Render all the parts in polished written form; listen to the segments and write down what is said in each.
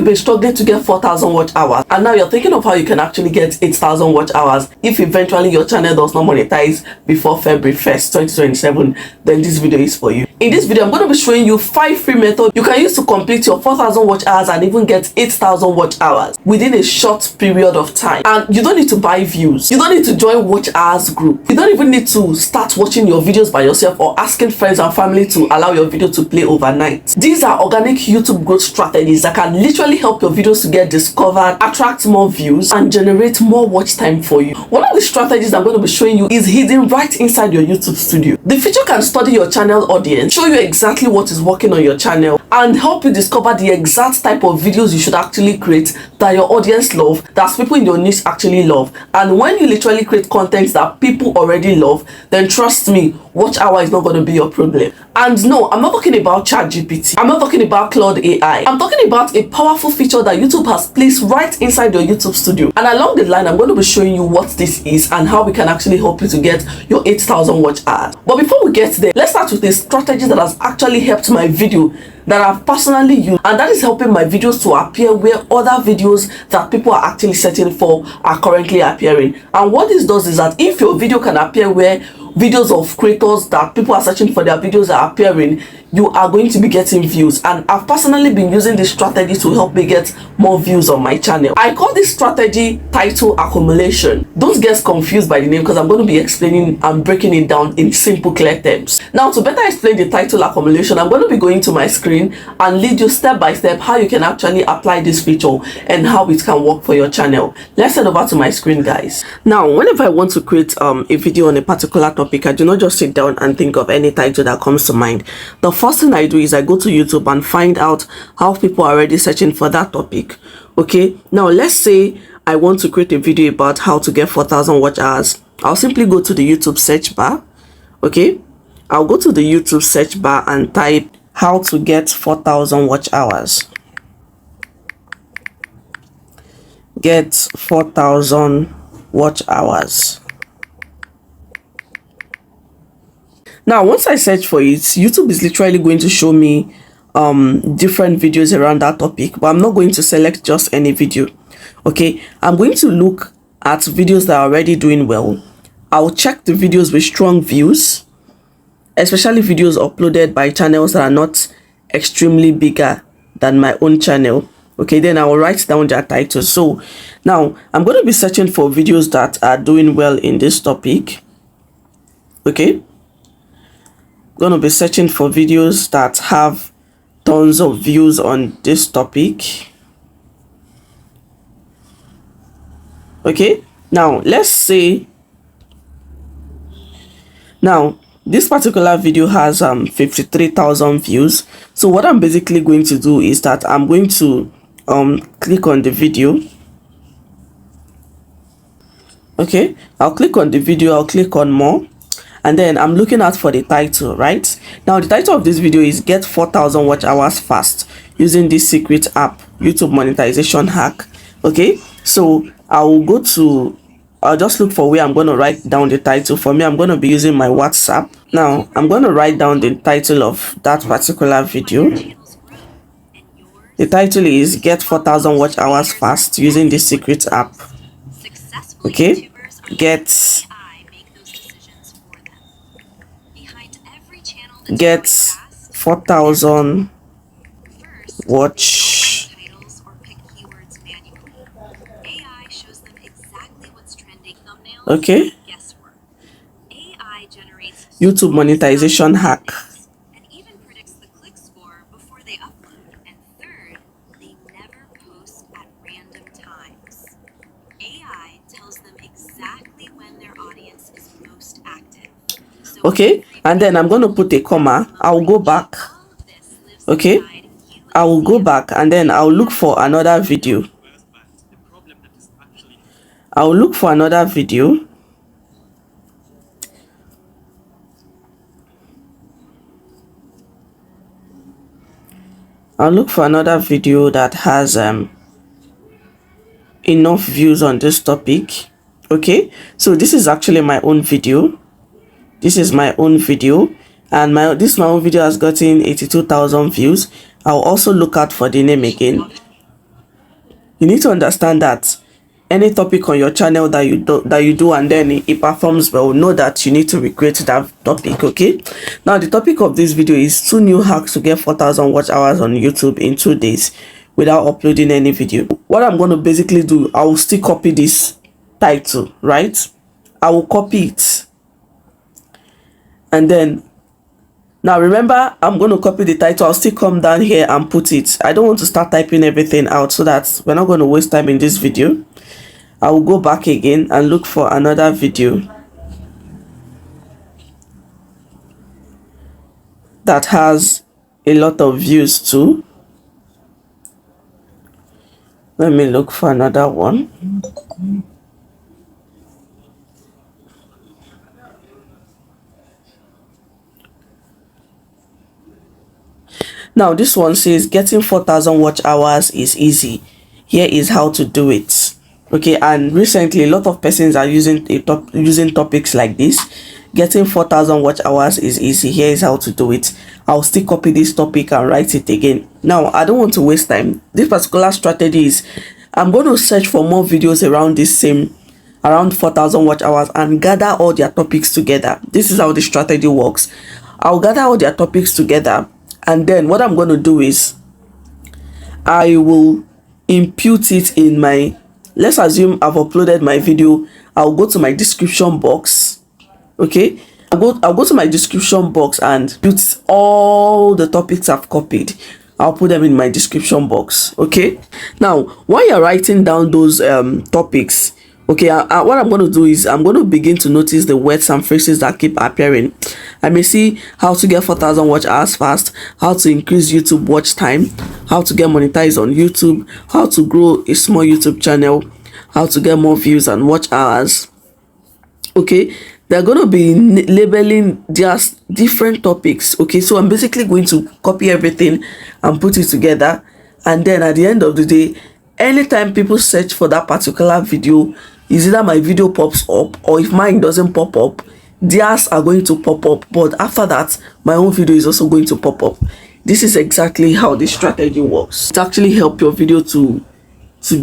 you've been struggling to get 4,000 watch hours and now you're thinking of how you can actually get 8,000 watch hours if eventually your channel does not monetize before February 1st, 2027, then this video is for you. In this video, I'm going to be showing you 5 free methods you can use to complete your 4,000 watch hours and even get 8,000 watch hours within a short period of time. And you don't need to buy views. You don't need to join watch hours group. You don't even need to start watching your videos by yourself or asking friends and family to allow your video to play overnight. These are organic YouTube growth strategies that can literally help your videos to get discovered, attract more views, and generate more watch time for you. One of the strategies I'm going to be showing you is hidden right inside your YouTube studio. The feature can study your channel audience, show you exactly what is working on your channel, and help you discover the exact type of videos you should actually create that your audience love, that people in your niche actually love. And when you literally create content that people already love, then trust me, watch hour is not going to be your problem. And no, I'm not talking about ChatGPT. I'm not talking about Claude AI. I'm talking about a powerful feature that YouTube has placed right inside your YouTube studio. And along the line, I'm going to be showing you what this is and how we can actually help you to get your 8,000 watch hours. But before we get there, let's start with a strategy that has actually helped my video that I've personally used, and that is helping my videos to appear where other videos that people are actually searching for are currently appearing. And what this does is that if your video can appear where videos of creators that people are searching for their videos are appearing, you are going to be getting views. And I've personally been using this strategy to help me get more views on my channel. I call this strategy title accumulation. Don't get confused by the name because I'm going to be explaining and breaking it down in simple, clear terms. Now, to better explain the title accumulation, I'm going to be going to my screen and lead you step by step how you can actually apply this feature and how it can work for your channel. Let's head over to my screen, guys. Now, whenever I want to create a video on a particular topic, I do not just sit down and think of any title that comes to mind. The first thing I do is I go to YouTube and find out how people are already searching for that topic. Okay, now let's say I want to create a video about how to get 4,000 watch hours. I'll simply go to the YouTube search bar. Okay, I'll go to the YouTube search bar and type how to get 4,000 watch hours. Get 4,000 watch hours. Now, once I search for it, YouTube is literally going to show me different videos around that topic, but I'm not going to select just any video. Okay, I'm going to look at videos that are already doing well. I'll check the videos with strong views, especially videos uploaded by channels that are not extremely bigger than my own channel. Okay, then I will write down their titles. So now I'm going to be searching for videos that are doing well in this topic. Okay, going to be searching for videos that have tons of views on this topic. Okay, now let's say now this particular video has 53,000 views. So what I'm basically going to do is that I'm going to click on the video. Okay, I'll click on the video, I'll click on more, and then I'm looking out for the title. Right now, the title of this video is get 4,000 watch hours fast using this secret app, YouTube monetization hack. Okay, so I'll just look for where I'm going to write down the title. For me, I'm going to be using my WhatsApp. Now I'm going to write down the title of that particular video. The title is get 4,000 watch hours fast using this secret app. Okay, get 4,000 watch. Okay, YouTube monetization hack. And even predicts the click score before they upload. And third, they never post at random times. AI tells them exactly when their audience is most active. So okay, and then I'm going to put a comma. I'll go back. Okay, I will go back and then I'll look for another video. I'll look for another video. I'll look for another video that has enough views on this topic. Okay, so this is actually my own video. This is my own video, and my own video has gotten 82,000 views. I'll also look out for the name again. You need to understand that any topic on your channel that you do and then it performs well, know that you need to recreate that topic. Okay, now the topic of this video is 2 new hacks to get 4,000 watch hours on YouTube in 2 days without uploading any video. What I'm going to basically do, I will still copy this title, right? I will copy it, and then now remember, I'm going to copy the title. I'll still come down here and put it. I don't want to start typing everything out so that we're not going to waste time in this video. I will go back again and look for another video that has a lot of views too. Let me look for another one. Now this one says getting 4,000 watch hours is easy. Here is how to do it. Okay, and recently a lot of persons are using topics like this. Getting 4,000 watch hours is easy. Here is how to do it. I'll still copy this topic and write it again. Now I don't want to waste time. This particular strategy is I'm going to search for more videos around this same, around 4,000 watch hours, and gather all their topics together. This is how the strategy works. I'll gather all their topics together, and then what I'm going to do is I will impute it in my, let's assume I've uploaded my video. I'll go to my description box. Okay, I'll go to my description box and put all the topics I've copied. I'll put them in my description box. Okay, now while you're writing down those topics, okay, what I'm going to do is I'm going to begin to notice the words and phrases that keep appearing. I may see how to get 4,000 watch hours fast, how to increase YouTube watch time, how to get monetized on YouTube, how to grow a small YouTube channel, how to get more views and watch hours. Okay, they're going to be labeling just different topics. Okay, so I'm basically going to copy everything and put it together, and then at the end of the day, anytime people search for that particular video, is either my video pops up, or if mine doesn't pop up, theirs are going to pop up. But after that, my own video is also going to pop up. This is exactly how this strategy works. It actually helps your video to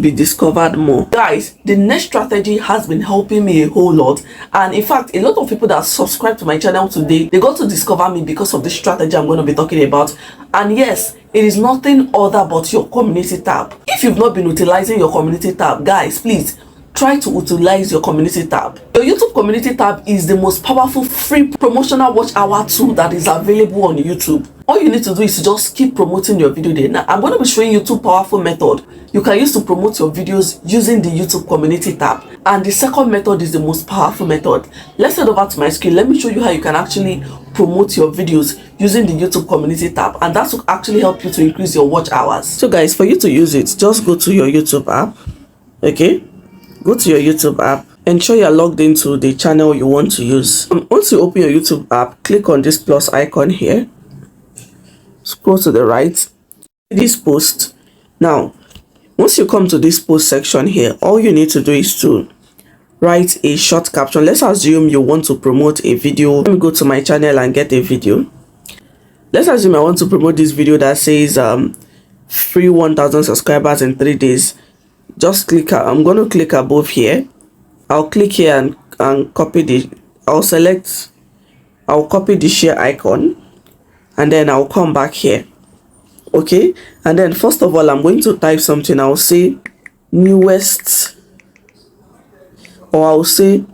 be discovered more. Guys, the next strategy has been helping me a whole lot, and in fact a lot of people that subscribe to my channel today, they got to discover me because of the strategy I'm going to be talking about. And yes, it is nothing other but your community tab. If you've not been utilizing your community tab, guys, please try to utilize your community tab. Your YouTube community tab is the most powerful free promotional watch hour tool that is available on YouTube. All you need to do is to just keep promoting your video there. Now I'm going to be showing you 2 powerful methods you can use to promote your videos using the YouTube community tab, and the second method is the most powerful method. Let's head over to my screen. Let me show you how you can actually promote your videos using the YouTube community tab, and that will actually help you to increase your watch hours. So guys, for you to use it, just go to your YouTube app. Okay, go to your YouTube app, ensure you're logged into the channel you want to use. Once you open your YouTube app, click on this plus icon here, scroll to the right, this post. Now once you come to this post section here, all you need to do is to write a short caption. Let's assume you want to promote a video. Let me go to my channel and get a video. Let's assume I want to promote this video that says free 1,000 subscribers in 3 days. Just click, I'm going to click above here. I'll click here and copy the, I'll copy the share icon, and then I'll come back here. Okay, and then first of all, I'm going to type something. I'll say newest, or I'll say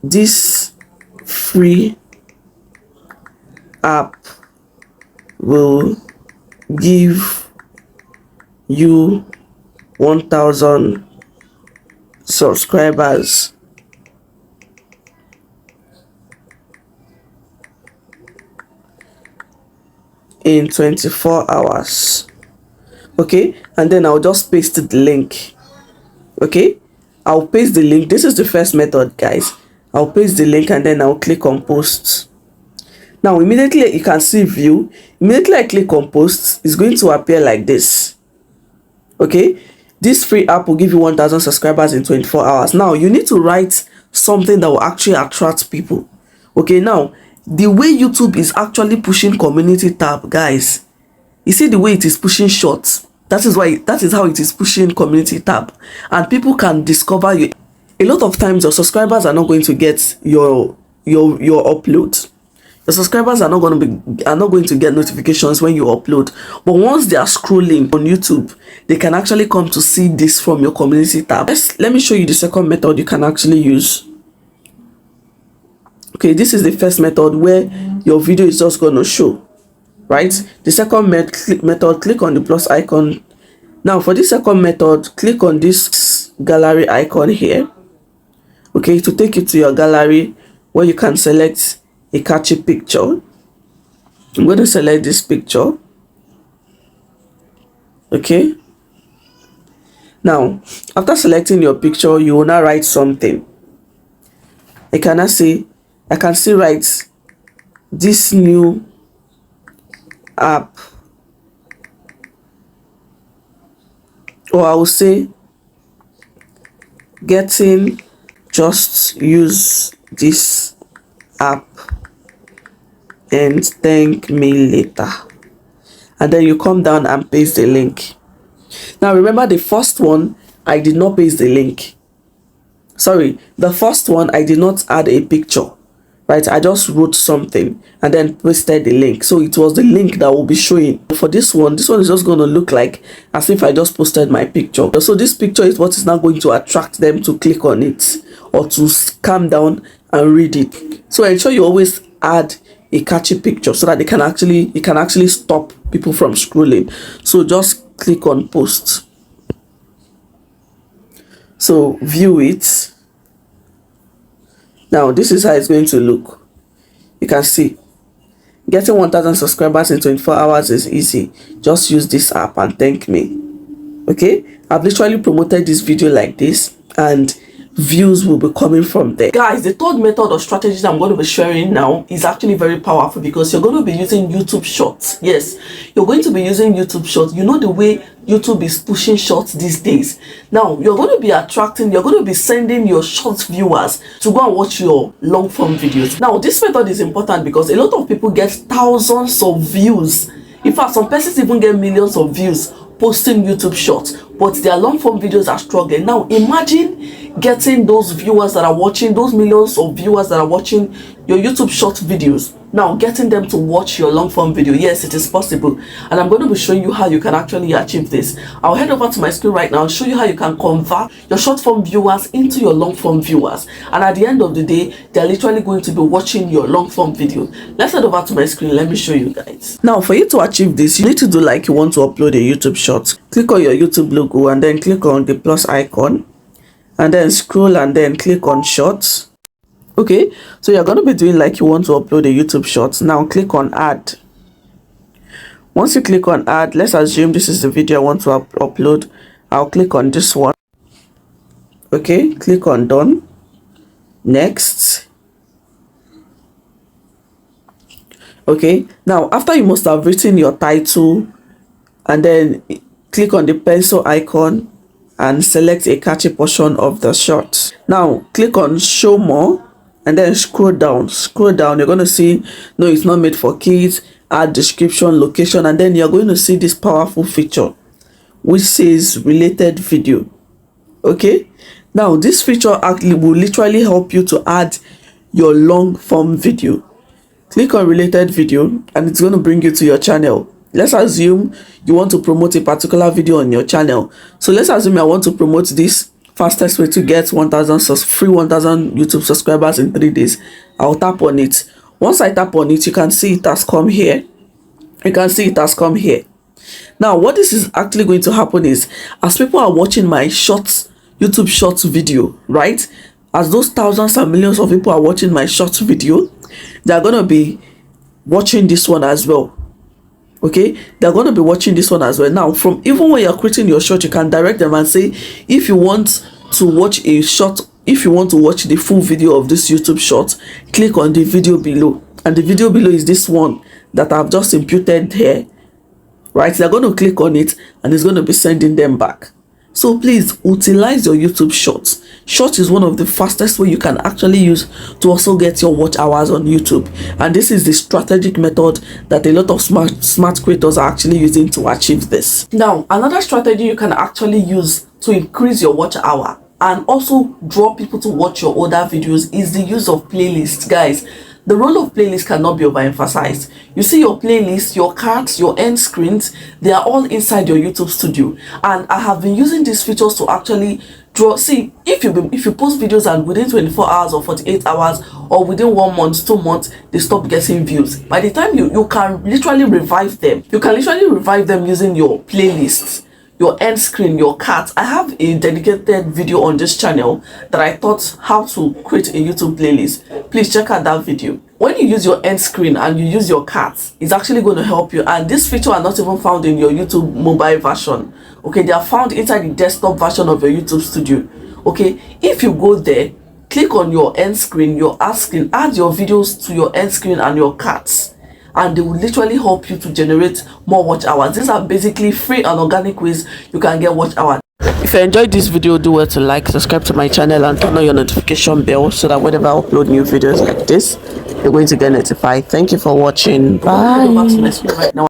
this free app will give you 1,000 subscribers in 24 hours. Okay, and then I'll just paste the link. Okay, I'll paste the link. This is the first method, guys. I'll paste the link and then I'll click on post. Now immediately you can see view. Immediately I click on post, it's going to appear like this. Okay, this free app will give you 1,000 subscribers in 24 hours. Now you need to write something that will actually attract people. Okay, now the way YouTube is actually pushing community tab, guys, you see the way it is pushing shorts. That is how it is pushing community tab, and people can discover you. A lot of times your subscribers are not going to get your upload. The subscribers are not going to get notifications when you upload, but once they are scrolling on YouTube, they can actually come to see this from your community tab. Let me show you the second method you can actually use. Okay, this is the first method where your video is just going to show, right? The second method, click on the plus icon. Now for this second method, click on this gallery icon here, okay, to take you to your gallery where you can select a catchy picture. I'm going to select this picture. Okay, now after selecting your picture, you will now write something. I can see write this new app, or I will say getting just use this app and thank me later, and then you come down and paste the link. Now remember, the first one I did not paste the link. Sorry, the first one I did not add a picture, right? I just wrote something and then pasted the link, so it was the link that will be showing. For this one is just going to look like as if I just posted my picture. So this picture is what is now going to attract them to click on it or to calm down and read it. So ensure you always add a catchy picture so that it can actually stop people from scrolling. So just click on post. So view it. Now this is how it's going to look. You can see getting 1,000 subscribers in 24 hours is easy. Just use this app and thank me. Okay, I've literally promoted this video like this, and views will be coming from there. Guys, the third method or strategy that I'm going to be sharing now is actually very powerful, because you're going to be using YouTube Shorts. Yes, you're going to be using YouTube Shorts. You know the way YouTube is pushing shorts these days. Now you're going to be sending your short viewers to go and watch your long form videos. Now this method is important because a lot of people get thousands of views. In fact, some persons even get millions of views posting YouTube Shorts, but their long form videos are struggling. Now imagine getting those viewers that are watching, those millions of viewers that are watching your YouTube Short videos, now getting them to watch your long form video. Yes, it is possible, and I'm going to be showing you how you can actually achieve this. I'll head over to my screen right now and show you how you can convert your short form viewers into your long form viewers, and at the end of the day, they're literally going to be watching your long form video. Let's head over to my screen. Let me show you guys. Now for you to achieve this, you need to do like you want to upload a YouTube Short. Click on your YouTube logo and then click on the plus icon, and then scroll and then click on Shorts. Okay, so you're going to be doing like you want to upload a YouTube Shorts. Now click on add. Once you click on add, let's assume this is the video I want to upload. I'll click on this one. Okay, click on done. Next. Okay, now after you must have written your title, and then click on the pencil icon and select a catchy portion of the short. Now click on show more and then scroll down. You're going to see no, it's not made for kids, add description, location, and then you're going to see this powerful feature which says related video. Okay, now this feature actually will literally help you to add your long form video. Click on related video and it's going to bring you to your channel. Let's assume you want to promote a particular video on your channel. So let's assume I want to promote this fastest way to get 1,000 free 1,000 YouTube subscribers in 3 days. I'll tap on it. Once I tap on it, you can see it has come here. Now what this is actually going to happen is, as people are watching my YouTube Shorts video, right, as those thousands and millions of people are watching my Shorts video, they're going to be watching this one as well. Okay, they're going to be watching this one as well. Now from even when you're creating your short, you can direct them and say, if you want to watch a short, if you want to watch the full video of this YouTube Short, click on the video below, and the video below is this one that I've just imputed here, right? They're going to click on it and it's going to be sending them back. So please utilize your YouTube Shorts. Short is one of the fastest way you can actually use to also get your watch hours on YouTube, and this is the strategic method that a lot of smart creators are actually using to achieve this. Now, another strategy you can actually use to increase your watch hour and also draw people to watch your older videos is the use of playlists. Guys, the role of playlist cannot be overemphasized. You see, your playlist, your cards, your end screens, they are all inside your YouTube studio, and I have been using these features to actually draw. See, if you post videos and within 24 hours or 48 hours or within 1 month, 2 months, they stop getting views, by the time you can literally revive them. You can literally revive them using your playlists, your end screen, your cards. I have a dedicated video on this channel that I taught how to create a YouTube playlist. Please check out that video. When you use your end screen and you use your cards, it's actually going to help you, and this feature are not even found in your YouTube mobile version. Okay, they are found inside the desktop version of your YouTube studio. Okay, if you go there, click on your end screen, your add screen, add your videos to your end screen and your cards, and they will literally help you to generate more watch hours. These are basically free and organic ways you can get watch hours. If you enjoyed this video, do well to like, subscribe to my channel, and turn on your notification bell so that whenever I upload new videos like this, you're going to get notified. Thank you for watching. Bye.